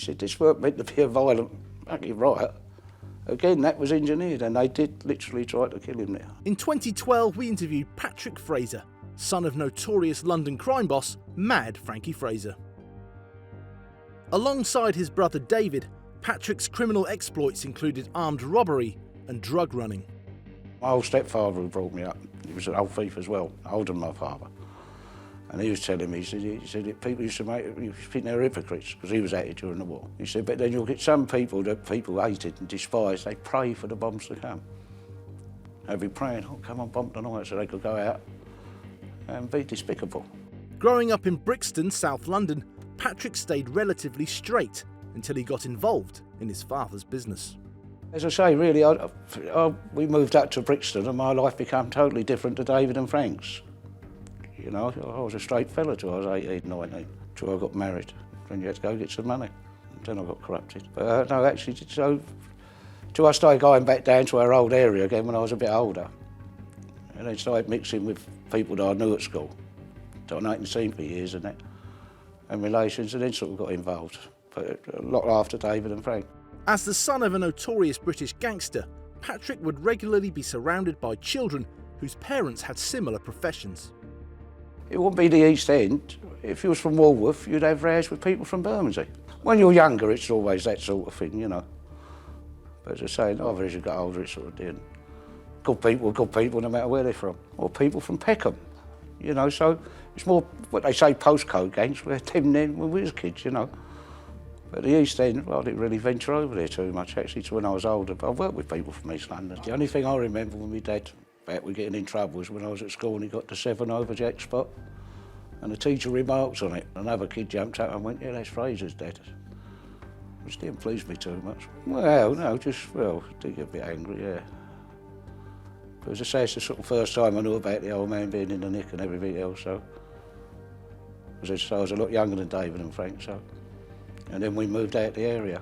said, this weren't meant to be a violent fucking riot. Again, that was engineered, and they did literally try to kill him there. In 2012, we interviewed Patrick Fraser, son of notorious London crime boss Mad Frankie Fraser. Alongside his brother David, Patrick's criminal exploits included armed robbery and drug running. My old stepfather who brought me up, he was an old thief as well, older than my father. And he was telling me, he said people used to think they were hypocrites, because he was at it during the war. He said, but then you'll get some people that people hated and despised, they pray for the bombs to come. They'd be praying, oh, come on, bomb tonight, so they could go out and be despicable. Growing up in Brixton, South London, Patrick stayed relatively straight until he got involved in his father's business. As I say, really, we moved up to Brixton and my life became totally different to David and Frank's. You know, I was a straight fella till I was 18, 19, till I got married. Then you had to go get some money. And then I got corrupted. But no, actually, so till I started going back down to our old area again when I was a bit older. And then started mixing with people that I knew at school, that I hadn't seen for years and that, and relations, and then sort of got involved. But a lot after David and Frank. As the son of a notorious British gangster, Patrick would regularly be surrounded by children whose parents had similar professions. It wouldn't be the East End. If you was from Walworth, you'd have rows with people from Bermondsey. When you're younger, it's always that sort of thing, you know. But as I say, either as you got older, it sort of did. Good people, no matter where they're from. Or people from Peckham, you know, so it's more what they say postcode gangs, we're them then when we was kids, you know. But the East End, well, I didn't really venture over there too much, actually, till when I was older. But I've worked with people from East London. The only thing I remember when my dad about we getting in trouble was when I was at school and he got the 7 over jack spot. And the teacher remarked on it. Another kid jumped up and went, yeah, that's Fraser's dad. Which didn't please me too much. Well, no, just, well, I did get a bit angry, yeah. But as I say, it's the sort of first time I knew about the old man being in the nick and everything else, so. As I say, I was a lot younger than David and Frank, so. And then we moved out the area.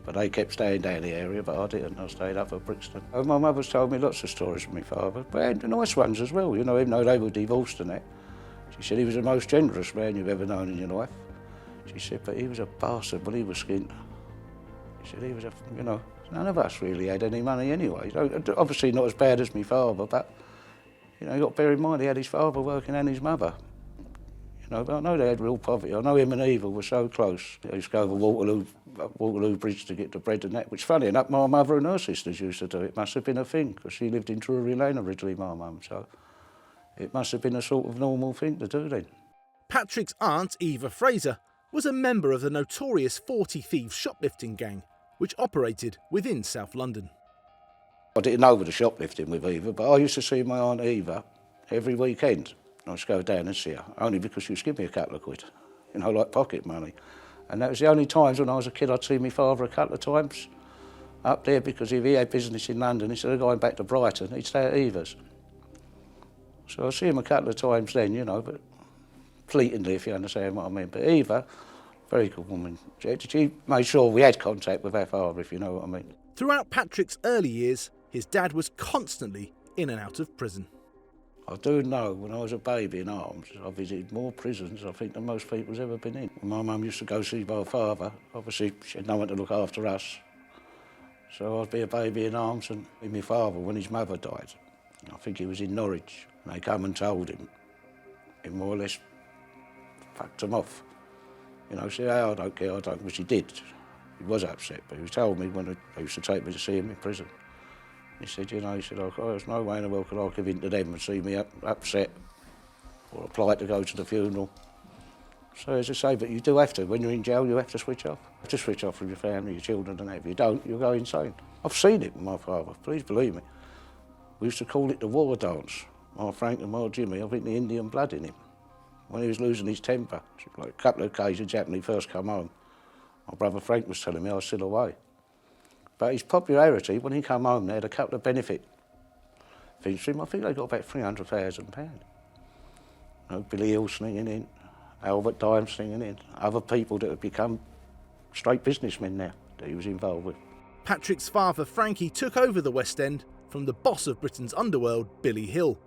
But they kept staying down the area, but I didn't. I stayed up at Brixton. And my mother's told me lots of stories from my father, but nice ones as well, you know, even though they were divorced and that. She said he was the most generous man you've ever known in your life. She said, but he was a bastard when he was skint. She said he was a, you know, none of us really had any money anyway. Obviously not as bad as my father, but, you know, you've got to bear in mind he had his father working and his mother. You know, but I know they had real poverty. I know him and Eva were so close. They used to go over Waterloo Bridge to get the bread and that, which, funny enough, my mother and her sisters used to do. It must have been a thing, because she lived in Drury Lane originally, my mum, so it must have been a sort of normal thing to do then. Patrick's aunt, Eva Fraser, was a member of the notorious 40 Thieves shoplifting gang, which operated within South London. I didn't know the shoplifting with Eva, but I used to see my Aunt Eva every weekend. I used to go down and see her, only because she used to give me a couple of quid, you know, like pocket money. And that was the only times when I was a kid I'd see my father a couple of times up there, because if he had business in London, instead of going back to Brighton, he'd stay at Eva's. So I see him a couple of times then, you know, but fleetingly, if you understand what I mean. But Eva, very good woman. She made sure we had contact with our father, if you know what I mean. Throughout Patrick's early years, his dad was constantly in and out of prison. I do know when I was a baby in arms, I visited more prisons, I think, than most people's ever been in. When my mum used to go see my father, obviously she had no one to look after us. So I'd be a baby in arms, and with my father, when his mother died, I think he was in Norwich, and they come and told him. He more or less fucked him off. You know, said, oh, I don't care, which he did. He was upset, but he told me when they used to take me to see him in prison. He said, you know, oh, there's no way in the world could I give in to them and see me upset or apply to go to the funeral. So as I say, but you do have to, when you're in jail, you have to switch off. You have to switch off from your family, your children and that. If you don't, you'll go insane. I've seen it with my father, please believe me. We used to call it the war dance. My Frank and my Jimmy, I think the Indian blood in him. When he was losing his temper, like a couple of occasions happened when he first come home. My brother Frank was telling me I was still away. But his popularity, when he came home, they had a couple of benefit things for him. I think they got about £300,000. You know, Billy Hill singing in, Albert Dime singing in, other people that have become straight businessmen now that he was involved with. Patrick's father, Frankie, took over the West End from the boss of Britain's Underworld, Billy Hill,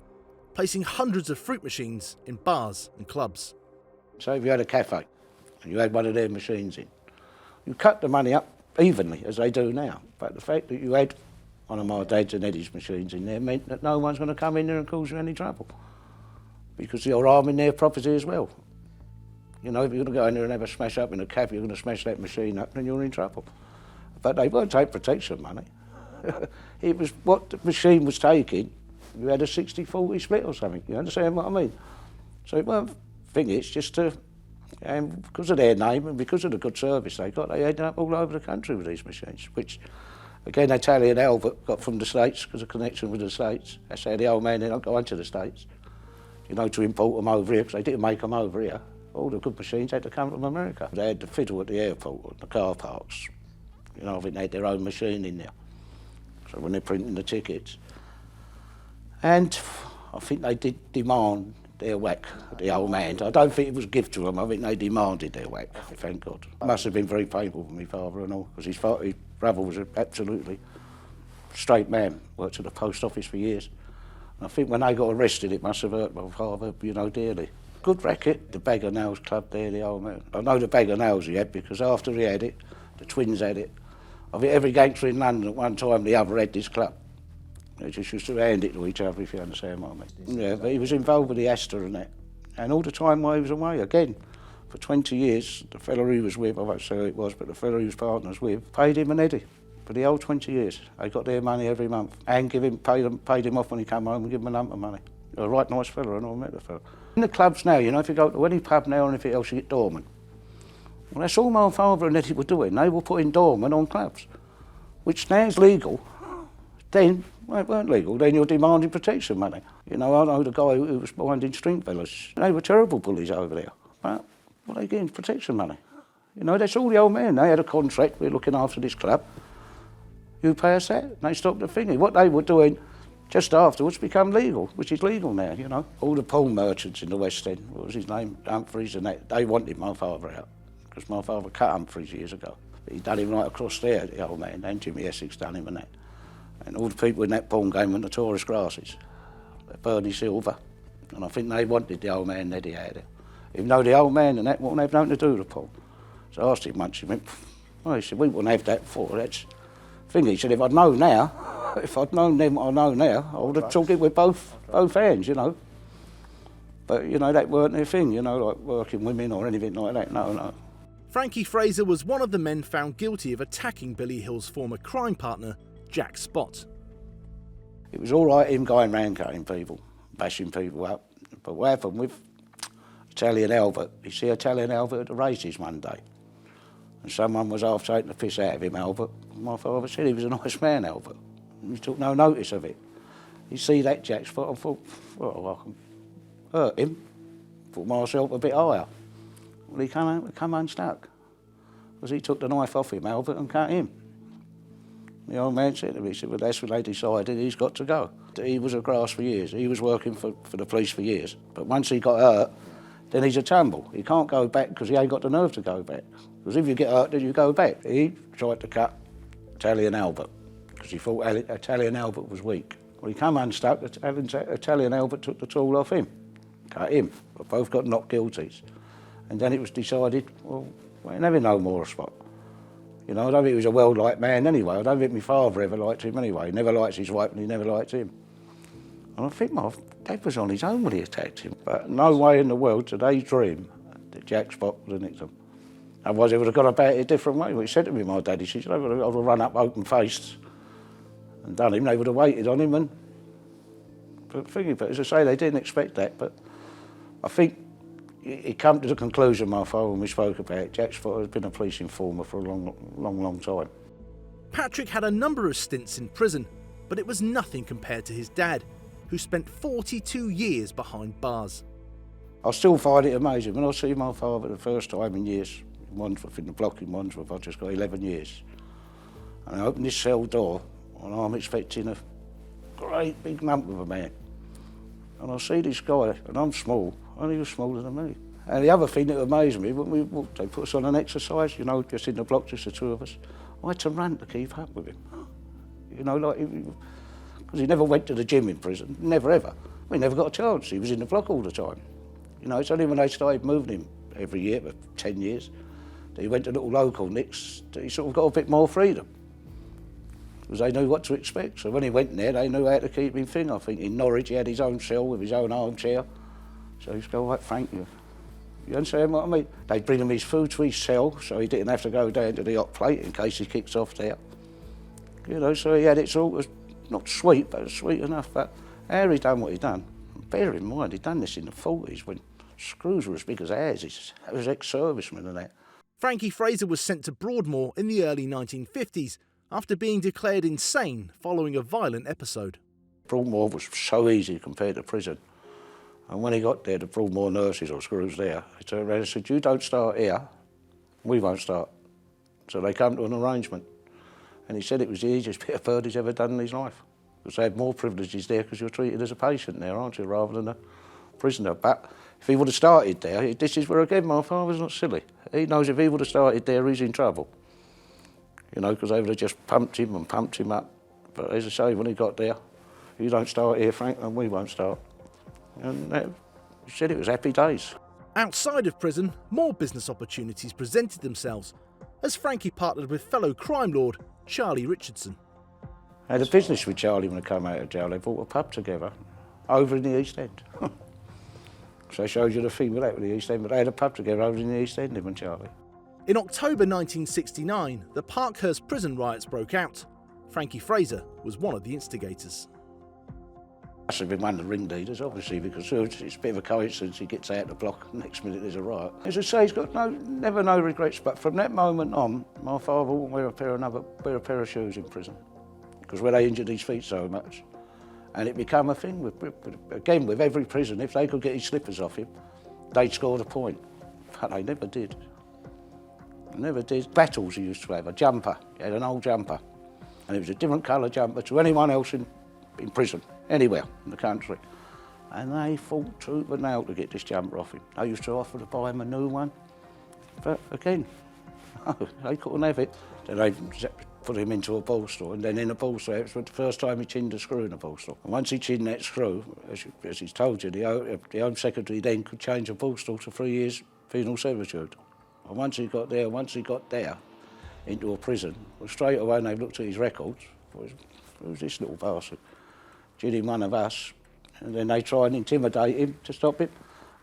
placing hundreds of fruit machines in bars and clubs. So if you had a cafe and you had one of their machines in, You cut the money up evenly, as they do now. But the fact that you had one of my dad's and Eddie's machines in there meant that no one's going to come in there and cause you any trouble. Because you're harming their property as well. You know, if you're going to go in there and have a smash up in a cab, you're going to smash that machine up, then you're in trouble. But they won't take protection money. It was what the machine was taking, you had a 60-40 split or something, you understand what I mean? So it weren't thing, it's just to, and because of their name and because of the good service they got, they ended up all over the country with these machines, which, again, Italian Albert got from the States because of connection with the States. That's how the old man ended up going to the States, you know, to import them over here, because they didn't make them over here. All the good machines had to come from America. They had the fiddle at the airport, at the car parks. You know, I think they had their own machine in there. So when they're printing the tickets. And I think they did demand their whack, the old man. I don't think it was a gift to them, I think they demanded their whack, thank God. It must have been very painful for my father and all, because his brother was an absolutely straight man, worked at the post office for years. And I think when they got arrested, it must have hurt my father, you know, dearly. Good racket, the Bag of Nails club there, the old man. I know the Bag of Nails he had, because after he had it, the twins had it. I think every gangster in London at one time, the other had this club. They just used to hand it to each other, if you understand what I mean. Yeah, but he was involved with the Astor and that. And all the time while he was away, again, for 20 years, the fella he was with, I won't say who it was, but the fella he was partners with, paid him an Eddie for the whole 20 years. They got their money every month and paid him off when he came home and give him a lump of money. A right nice fella, and I met the fella. In the clubs now, you know, if you go to any pub now or anything else, you get doormen. Well, that's all my father and Eddie were doing. They were putting doormen on clubs, which now is legal. Then, well, it weren't legal. Then you're demanding protection money. You know, I know the guy who was minding string fellas. They were terrible bullies over there. But, well, they getting protection money. You know, that's all the old man. They had a contract, we're looking after this club. You pay us that. And they stopped the thingy. What they were doing just afterwards become legal, which is legal now, you know. All the porn merchants in the West End, what was his name, Humphreys and that, they wanted my father out, because my father cut Humphreys years ago. He done him right across there, the old man, and Jimmy Essex done him and that. And all the people in that porn game were notorious grasses. Bernie Silver, and I think they wanted the old man that he had. Even though the old man and that wouldn't have nothing to do with the porn. So I asked him once, he went, well, he said, we wouldn't have that before, that's the thing. He said, if I'd known now, if I'd known then what I know now, I would have took it with both hands, you know. But, you know, that weren't their thing, you know, like working women or anything like that, no. Frankie Fraser was one of the men found guilty of attacking Billy Hill's former crime partner, Jack Spott. It was all right him going round cutting people, bashing people up. But what happened with Italian Albert, you see Italian Albert at the races one day. And someone was half taking the piss out of him, Albert. My father said he was a nice man, Albert. He took no notice of it. You see that Jack Spott, I thought, well, I can hurt him. Put myself a bit higher. Well, he come unstuck. Because he took the knife off him, Albert, and cut him. The old man said to me, he said, well, that's when they decided he's got to go. He was a grass for years. He was working for the police for years. But once he got hurt, then he's a tumble. He can't go back because he ain't got the nerve to go back. Because if you get hurt, then you go back. He tried to cut Italian Albert because he thought Italian Albert was weak. Well, he come unstuck, Italian Albert took the tool off him, cut him. But both got not guilties. And then it was decided, well, we ain't having no more Spot. You know, I don't think he was a well-liked man anyway. I don't think my father ever liked him anyway. He never liked his wife and he never liked him. And I think my dad was on his own when he attacked him. But no way in the world did they dream that Jack Spott would have nicked him. Otherwise, he would have gone about it a different way. What he said to me, my dad, he said, I would have run up open-faced and done him. They would have waited on him and... But as I say, they didn't expect that. But I think he come to the conclusion, my father, when we spoke about it, Jack Spott has been a police informer for a long time. Patrick had a number of stints in prison, but it was nothing compared to his dad, who spent 42 years behind bars. I still find it amazing. When I see my father the first time in years, in Wandsworth, in the block in Wandsworth, I've just got 11 years. And I open this cell door, and I'm expecting a great big lump of a man. And I see this guy, and I'm small, and he was smaller than me. And the other thing that amazed me, when we walked, they put us on an exercise, you know, just in the block, just the two of us. I had to run to keep up with him. You know, like, because he never went to the gym in prison, never ever. We never got a chance, he was in the block all the time. You know, it's only when they started moving him every year for 10 years, He went to little local nicks, he sort of got a bit more freedom. Because they knew what to expect. So when he went there, they knew how to keep him thing. I think in Norwich he had his own cell with his own armchair. So he'd go, right, Frank, you understand what I mean? They'd bring him his food to his cell, so he didn't have to go down to the hot plate in case he kicks off there. You know, so he had it sort of, not sweet, but sweet enough. But how he done what he done, bear in mind, he'd done this in the 40s when screws were as big as ours. He was ex-serviceman and that. Frankie Fraser was sent to Broadmoor in the early 1950s after being declared insane following a violent episode. Broadmoor was so easy compared to prison. And when he got there, the Broadmoor nurses or screws there, they turned around and said, you don't start here, we won't start. So they come to an arrangement. And he said it was the easiest bit of bird he's ever done in his life. Because they had more privileges there because you're treated as a patient there, aren't you, rather than a prisoner. But if he would have started there, this is where, again, my father's not silly. He knows if he would have started there, he's in trouble. You know, because they would have just pumped him and pumped him up. But as I say, when he got there, you don't start here, Frank, and we won't start. And he said it was happy days. Outside of prison, more business opportunities presented themselves as Frankie partnered with fellow crime lord Charlie Richardson. I had a business with Charlie when I came out of jail. They bought a pub together over in the East End. So I showed you the thing with that with the East End, but they had a pub together over in the East End, him and Charlie. In October 1969, the Parkhurst prison riots broke out. Frankie Fraser was one of the instigators. Must have been one of the ringleaders, obviously, because it's a bit of a coincidence he gets out the block, and next minute there's a riot. As I say, he's got never no regrets, but from that moment on, my father wouldn't wear a pair of shoes in prison, because where they injured his feet so much. And it became a thing, again, with every prison, if they could get his slippers off him, they'd scored a point. But they never did. Never did. Battles he used to have, a jumper. He had an old jumper. And it was a different colour jumper to anyone else in prison, anywhere in the country. And they fought tooth and nail to get this jumper off him. They used to offer to buy him a new one. But again, no, they couldn't have it. Then they put him into a ball store, and then in a ball store, it was the first time he chinned a screw in a ball store. And once he chinned that screw, as he's told you, the Home Secretary then could change a ball store to 3 years penal servitude. And once he got there into a prison, well, straight away they looked at his records. It was this little bastard, did him one of us, and then they try and intimidate him to stop him.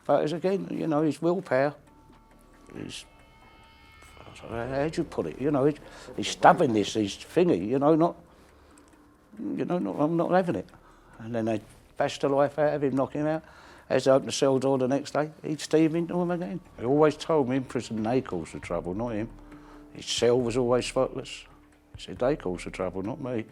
But as again, you know, his willpower, how'd you put it? You know, his stubbornness, his thingy, I'm not having it. And then they bashed the life out of him, knock him out. As they opened the cell door the next day, he'd steam into him again. He always told me in prison they caused the trouble, not him. His cell was always spotless. He said they caused the trouble, not me.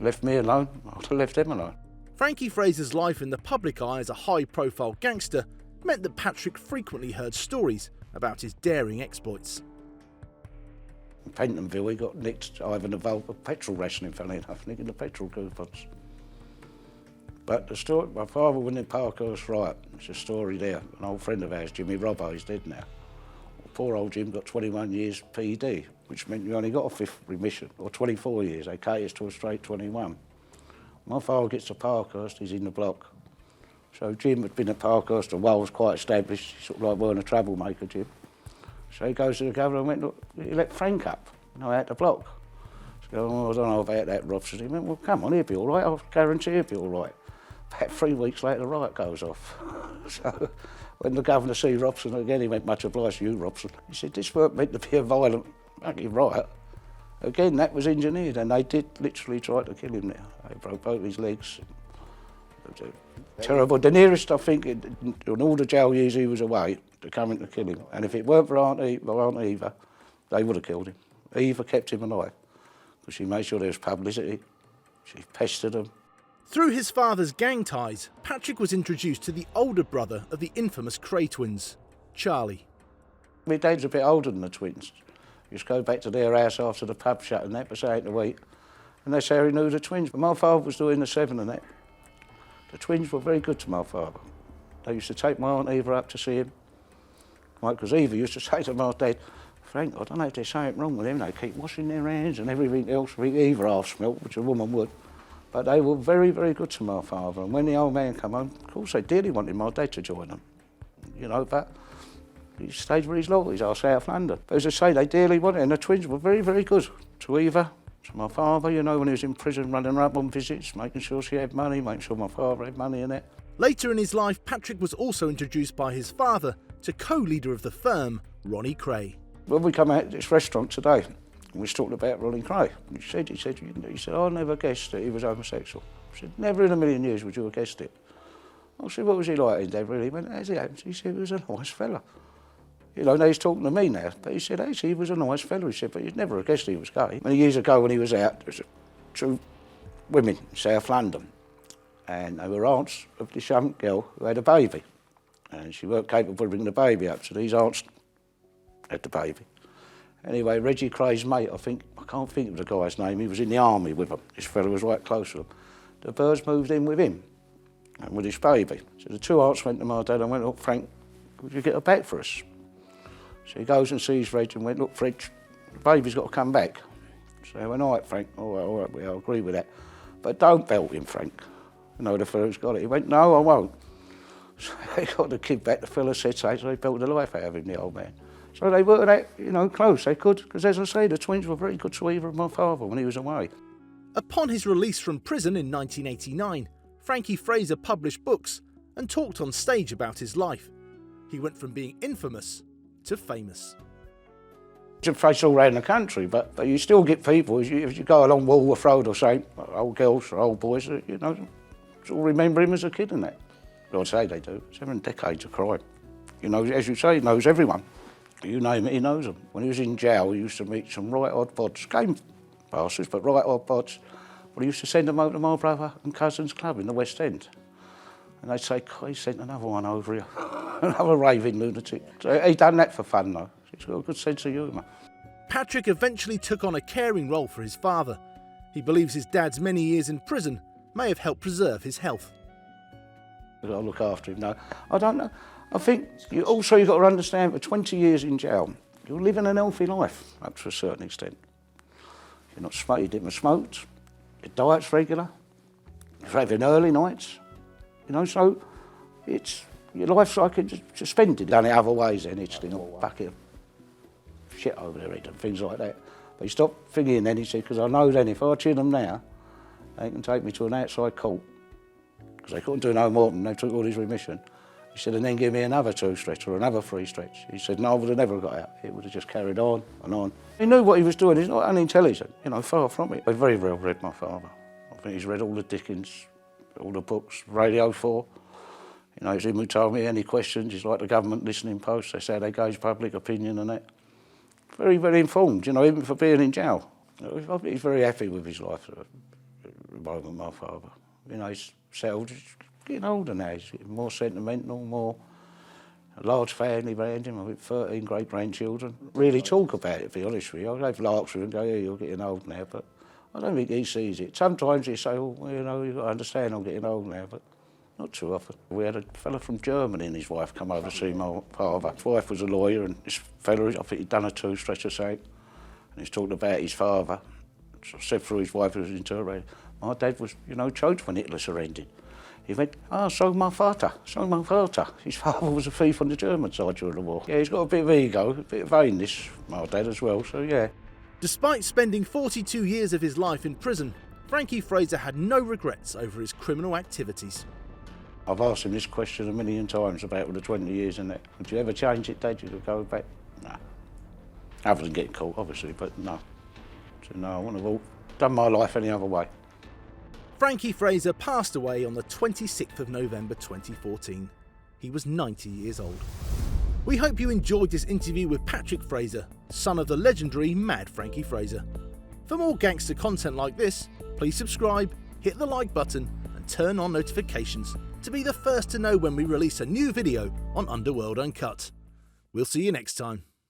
Left me alone, I'd have left them alone. Frankie Fraser's life in the public eye as a high-profile gangster meant that Patrick frequently heard stories about his daring exploits. In Pentonville, he got nicked either in the vault of petrol rationing, funny enough, nicking the petrol coupons. But the story, my father went in Parkhurst riot. There's a story there. An old friend of ours, Jimmy Robbo, he's dead now. Well, poor old Jim got 21 years PD, which meant you only got a fifth remission, or 24 years. They cut us to a straight 21. My father gets to Parkhurst, he's in the block. So Jim had been at Parkhurst a while, was quite established, he sort of like weren't a troublemaker, Jim. So he goes to the governor and went, look, he let Frank up, out the block. So I don't know about that, Robson. He went, well, come on, he'll be all right, I'll guarantee he'll be all right. About 3 weeks later, the riot goes off. So when the governor see Robson again, he went, much obliged to you, Robson. He said, this weren't meant to be a violent fucking riot. Again, that was engineered, and they did literally try to kill him there. They broke both his legs. It was terrible. The nearest, I think, in all the jail years he was away, to coming to kill him. And if it weren't for Aunt Eva, they would have killed him. Eva kept him alive, because she made sure there was publicity. She pestered him. Through his father's gang ties, Patrick was introduced to the older brother of the infamous Kray twins, Charlie. My dad's a bit older than the twins. He used to go back to their house after the pub shut and that, was out to eat. And that's how he knew the twins. But my father was doing the 7 and that. The twins were very good to my father. They used to take my Aunt Eva up to see him. Because Eva used to say to my dad, Frank, I don't know if there's something wrong with him. They keep washing their hands and everything else. Eva half smelt, which a woman would. But they were very, very good to my father. And when the old man came home, of course they dearly wanted my dad to join them. But he stayed where he's loyal. He's our South London. But as I say, they dearly wanted it, and the twins were very, very good to Eva, to my father, you know, when he was in prison, running her up on visits, making sure she had money, making sure my father had money and that. Later in his life, Patrick was also introduced by his father to co-leader of the firm, Ronnie Kray. When we come out to this restaurant today, and we was talking about Ronnie Kray, he said, I never guessed that he was homosexual. I said, never in a million years would you have guessed it. I said, what was he like, Dad, really? He went, as it happens, he said, he was a nice fella. You know, now he's talking to me now, but he said, actually, he was a nice fella. He said, but you'd never have guessed he was gay. Many years ago when he was out, there was two women in South London, and they were aunts of this young girl who had a baby. And she weren't capable of bringing the baby up, so these aunts had the baby. Anyway, Reggie Kray's mate, I can't think of the guy's name, he was in the army with them. This fella was right close to them. The birds moved in with him and with his baby. So the two aunts went to my dad and went, look, Frank, would you get her back for us? So he goes and sees Reg and went, look, Fred, the baby's got to come back. So I went, all right, Frank, all right, I agree with that. But don't belt him, Frank. You know, the fella's got it. He went, no, I won't. So they got the kid back, the fella said so, so they belted the life out of him, the old man. So they were that, you know, close, they could, because as I say, the twins were very good to Eva and my father when he was away. Upon his release from prison in 1989, Frankie Fraser published books and talked on stage about his life. He went from being infamous to famous. It's a face all around the country, but you still get people, if you go along Walworth Road or say, old girls or old boys, you know, still remember him as a kid and that. I'd say they do. 7 decades of crime. You know, as you say, he knows everyone. You name it, he knows them. When he was in jail, he used to meet some right odd bods, game bastards, but right odd bods. But he used to send them over to my brother and cousin's club in the West End. And they'd say, he sent another one over here, another raving lunatic. So he done that for fun, though. He's got a good sense of humour. Patrick eventually took on a caring role for his father. He believes his dad's many years in prison may have helped preserve his health. I've got to look after him. No, I don't know. I think you've got to understand, for 20 years in jail, you're living an healthy life up to a certain extent. You're not smoking, you didn't smoke, your diet's regular, you're having early nights, you know, so your life's like it's suspended. Done it other ways then, it's a bucket of shit over their head and things like that. But you stop thinking then, he said, because I know then if I chin them now, they can take me to an outside court, because they couldn't do no more than they took all his remission. He said, and then give me another 2 stretch or another 3 stretch. He said, no, I would have never got out. It would have just carried on and on. He knew what he was doing. He's not unintelligent, you know, far from it. He's very well read, my father. I think he's read all the Dickens, all the books, Radio 4. You know, it's him who told me any questions. He's like the government listening post. They say they gauge public opinion and that. Very, very informed, you know, even for being in jail. I think he's very happy with his life at the moment, my father. You know, he's settled. Getting older now, he's getting more sentimental, more a large family around him. I think 13 great grandchildren. Really talk about it, to be honest with you. I have larks with him and go, yeah, you're getting old now, but I don't think he sees it. Sometimes he say, oh, well, you know, you've got to understand I'm getting old now, but not too often. We had a fella from Germany and his wife come over to see my father. His wife was a lawyer, and this fella, I think he'd done a 2 stretch or something, and he's talking about his father. So I said through his wife who was interrogated, my dad was, you know, choked when Hitler surrendered. He went, so my father. His father was a thief on the German side during the war. Yeah, he's got a bit of ego, a bit of vainness, my dad as well, so yeah. Despite spending 42 years of his life in prison, Frankie Fraser had no regrets over his criminal activities. I've asked him this question a million times about the 20 years and that. Would you ever change it, Dad? Would you go back? No. Other than getting caught, obviously, but no. So no, I wouldn't have done my life any other way. Frankie Fraser passed away on the 26th of November 2014. He was 90 years old. We hope you enjoyed this interview with Patrick Fraser, son of the legendary Mad Frankie Fraser. For more gangster content like this, please subscribe, hit the like button and turn on notifications to be the first to know when we release a new video on Underworld Uncut. We'll see you next time.